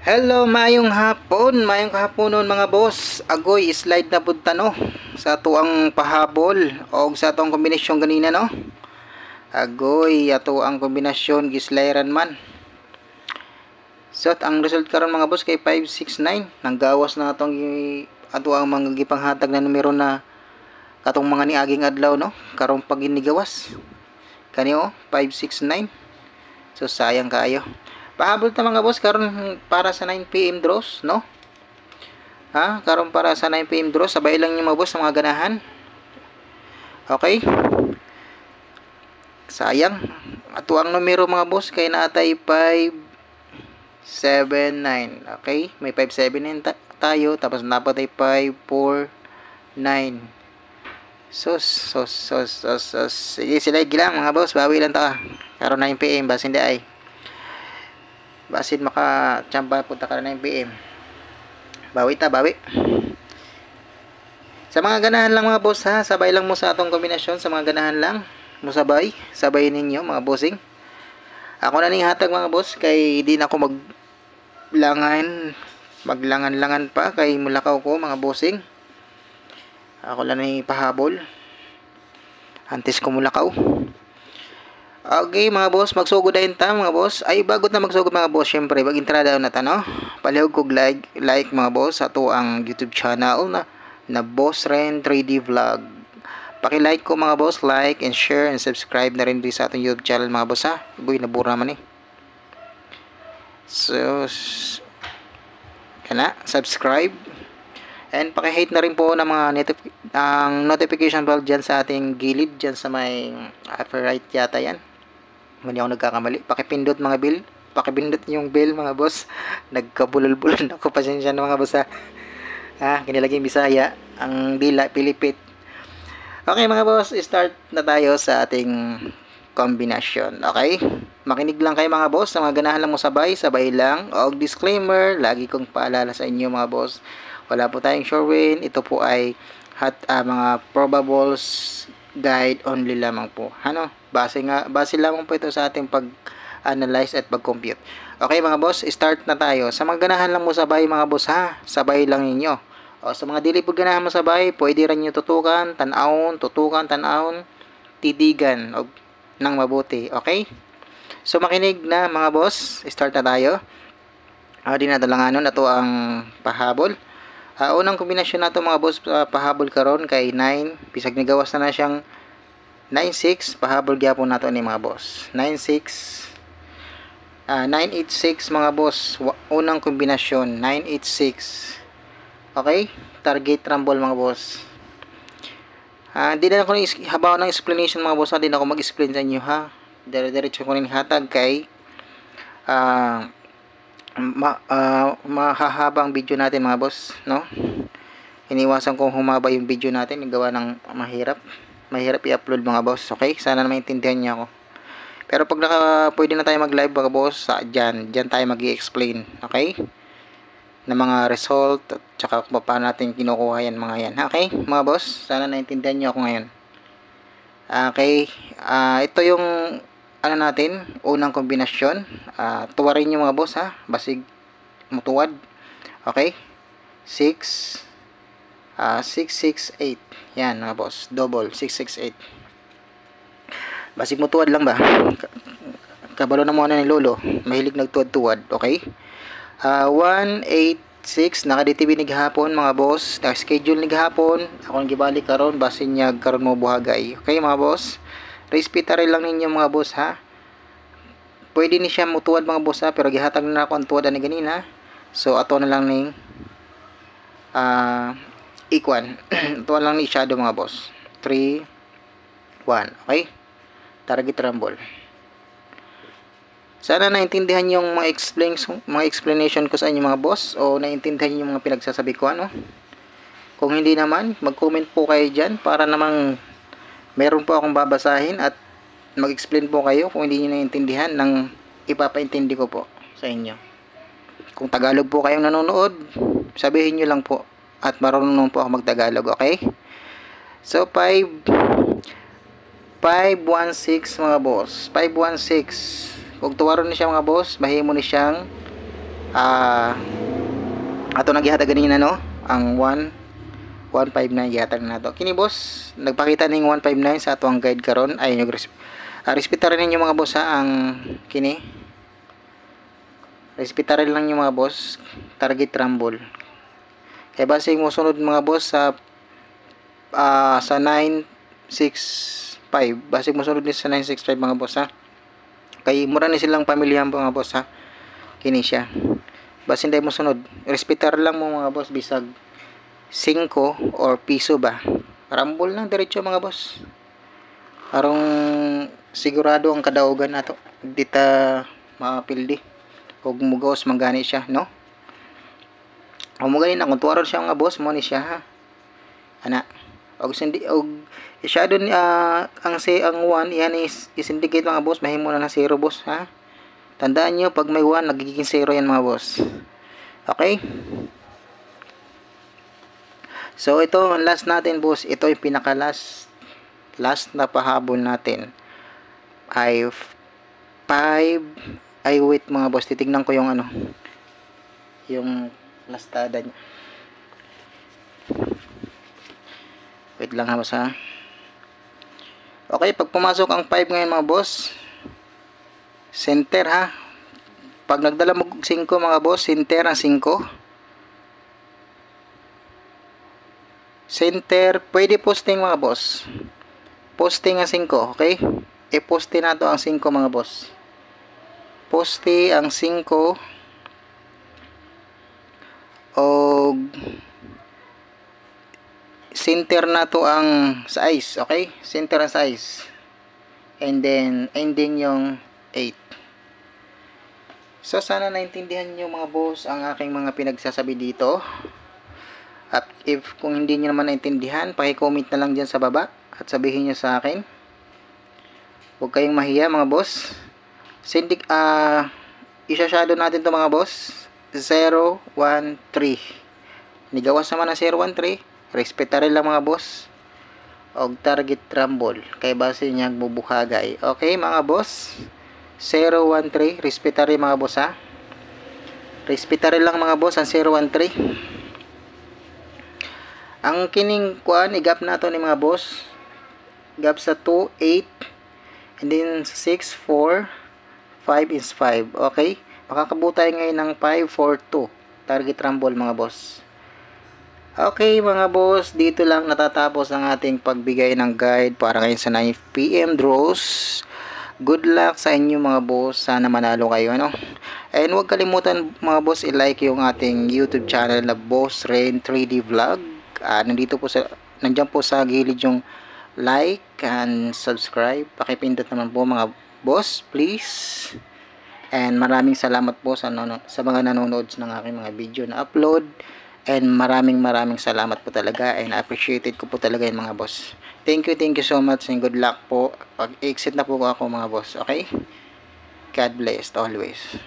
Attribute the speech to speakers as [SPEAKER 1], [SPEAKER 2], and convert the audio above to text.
[SPEAKER 1] Hello, mayong hapon nun mga boss. Agoy slide na punta no sa tuang pahabol o sa tuang kombinasyon ganina no. Agoy ato ang kombinasyon gislairan man. So ang result karon mga boss kay 569. Nanggawas na atong ato ang mga gipanghatag na numero na katong mga niaging adlaw no. Karong pag ginigawas. Kani 569. So sayang kaayo. Pahabol ta mga boss karon para sa 9 PM draws, no? Karon para sa 9 PM draws, sabay lang niyo mga boss sa mga ganahan. Okay? Sayang. Ato ang numero mga boss kay naatay 579. Okay? May 579 tayo tapos napatay 549. Sige sila gilang mga boss, bawi lang ta. Karon 9 PM bas hindi ay. Basin maka-chamba punta ka na 9 PM. Bawi. Sa mga ganahan lang mga boss ha, sabay lang mo sa atong kombinasyon sa mga ganahan lang. Musabay, sabay ninyo mga bossing. Ako na ning hatag mga boss kay di na ako maglangan pa kay mulakaw ko mga bossing. Ako lang ni pahabol. Antes ko mulakaw. Okay mga boss, magsugod dayon ta mga boss. Ay bago na magsugod mga boss, syempre mag-entrada na ta no. Palihog kog like mga boss ato ang YouTube channel na Boss Ren 3D Vlog. Paki-like ko mga boss, like and share and subscribe na rin sa atong YouTube channel mga boss ha. Boy nabura man eh. So kana subscribe and paki-hit na rin po ng mga ang notification bell diyan sa ating gilid diyan sa may upper right yata yan. Hindi ako nagkakamali. Pakipindot mga bill. Pakipindot yung bill mga boss. Nagkabulol-bulol ako. Pasensya na mga boss ha. Kinilagay Bisaya. Ang dila, Pilipit. Okay mga boss. Start na tayo sa ating kombinasyon. Okay? Makinig lang kayo mga boss. Sa mga ganahan lang mo sabay. Sabay lang. O disclaimer. Lagi kong paalala sa inyo mga boss. Wala po tayong sure win. Ito po ay mga probables guide only lamang po. Base lamang po ito sa ating pag-analyze at pag-compute. Okay mga boss, start na tayo. Sa mga ganahan lang mo sabay mga boss ha, sabay lang ninyo. O sa mga dili po ganahan mo sabay, pwede rin nyo tutukan, tanawon, tidigan ng mabuti. Okay? So makinig na mga boss, start na tayo. Di na talanganon, ito ang pahabol. Unang kombinasyon nato mga boss, pahabol karon kay 9, bisag nigawas na siyang 9-6, pahabol gyapon nato ni mga boss. 9-6, 9-8-6 mga boss, unang kombinasyon, 9-8-6. Okay? Target rumble mga boss. Di na ako habaw ng explanation mga boss, di na ako mag-explain sa inyo ha. Diretso ko rin hatag kay mahahabang video natin mga boss, no? Iniwasan kong humaba yung video natin, gawa ng mahirap i-upload mga boss. Okay, sana na maintindihan niyo ako. Pero pag pwede na tayo mag-live mga boss, dyan tayo mag-i-explain, okay, na mga result at saka kung paano natin kinukuha yan mga yan. Okay mga boss, sana naintindihan niyo ako ngayon. Okay, ito yung natin, unang kombinasyon. Tuwarin nyo mga boss ha, basig mutuwad. Okay, 6 668. Yan mga boss, double 668. Basig mutuwad lang ba? Kabalo na muna ni lolo, mahilig nagtuwad-tuwad. Okay, 186 nakaditibi ni gahapon mga boss, naka-schedule ni gahapon. Ako nang gibalik karon basin niya karon mo buhagay. Okay mga boss, respetare lang ninyo mga boss ha. Pwede ni siya mutuwad mga boss ha, pero gihatag na ako ang tuwad ni ganina. So ato na lang ning ikwan. Ito lang ni shadow mga boss. 3 1. Okay? Target rumble. Sana naintindihan yung mga explanation ko sa inyo mga boss, o naintindihan yung mga pinagsasabi ko Kung hindi naman, mag-comment po kayo diyan para namang meron po akong babasahin at mag-explain po kayo kung hindi niyo naintindihan ng ipapaintindi ko po sa inyo. Kung Tagalog po kayong nanonood, sabihin niyo lang po at marunong po ako mag-Tagalog, okay? So 516 mga boss. 516. Kung tuwaron ni siya mga boss, mahimo ni siyang ato nagihata ganina no, ang 159 gihatag na to. Kini boss, nagpakita ning 159 sa ato ang guide karon. Ay yung respetarin ninyo mga boss ha, ang kini. Respetarin lang yung mga boss, target rumble. Kaya base mo sunod mga boss sa 965. Base mo sunod ni sa 965 mga boss ha. Kay mura ni silang pamilyahan mga boss ha. Kini siya. Base hindi mo sunod. Respetar lang mo mga boss bisag 5 or piso ba. Rumble lang diretso mga boss. Arong sigurado ang kadaugan nato. Dita mapildi. Og mugawas manggani siya, no? O mo ganin na kung tuwaron siya nga boss mo ni siya ha. Ana. Og sindi og shadow ni ang 1 yan is indicate mga boss, mahimo na 0 boss ha. Tandaan niyo pag may 1 nagiging 0 yan mga boss. Okay? So ito ang last natin boss, ito yung pinaka last na pahabol natin. Ay 5 ay wait mga boss, titignan ko yung ano. Yung lastada niya. Wait lang ha boss ha. Okay, pag pumasok ang 5 ngayon mga boss, center ha. Pag nagdala mo 5 mga boss, center ang 5. Center, pwede posting mga boss. Posting ang 5, okay? I-poste na to ang 5 mga boss. Poste ang 5. O center na to ang size, okay? Center ang size. And then ending yung 8. So sana naintindihan niyo mga boss ang aking mga pinagsasabi dito. At if kung hindi niyo naman naintindihan, paki-comment na lang diyan sa baba at sabihin niyo sa akin. Huwag kayong mahiya mga boss. Isa-shadow natin to mga boss. 0, 1, 3. Nigawas naman ang 0, 1, 3. Respetarin lang mga boss. Og target rumble. Kay base niya bubuhagay. Okay mga boss. 0, 1, 3. Respetarin mga boss ha. Respetarin lang mga boss ang 0, 1, 3. Ang kining kuan igap nato ni mga boss. Gap sa 2, 8. And then 6, 4. 5 is 5. Okay. Makakabutay ngayon ng 5, 4, 2. Target rumble mga boss. Okay mga boss, dito lang natatapos ang ating pagbigay ng guide para ngayon sa 9 PM draws. Good luck sa inyo mga boss. Sana manalo kayo, ano? And huwag kalimutan mga boss i-like yung ating YouTube channel na Boss Rain 3D Vlog. Nandiyan po sa gilid yung like and subscribe. Pakipindot naman po mga boss, please. And maraming salamat po sa mga nanonood ng aking mga video na upload. And maraming salamat po talaga. And appreciated ko po talaga yung mga boss. Thank you so much and good luck po. Pag-exit na po ako mga boss. Okay? God bless always.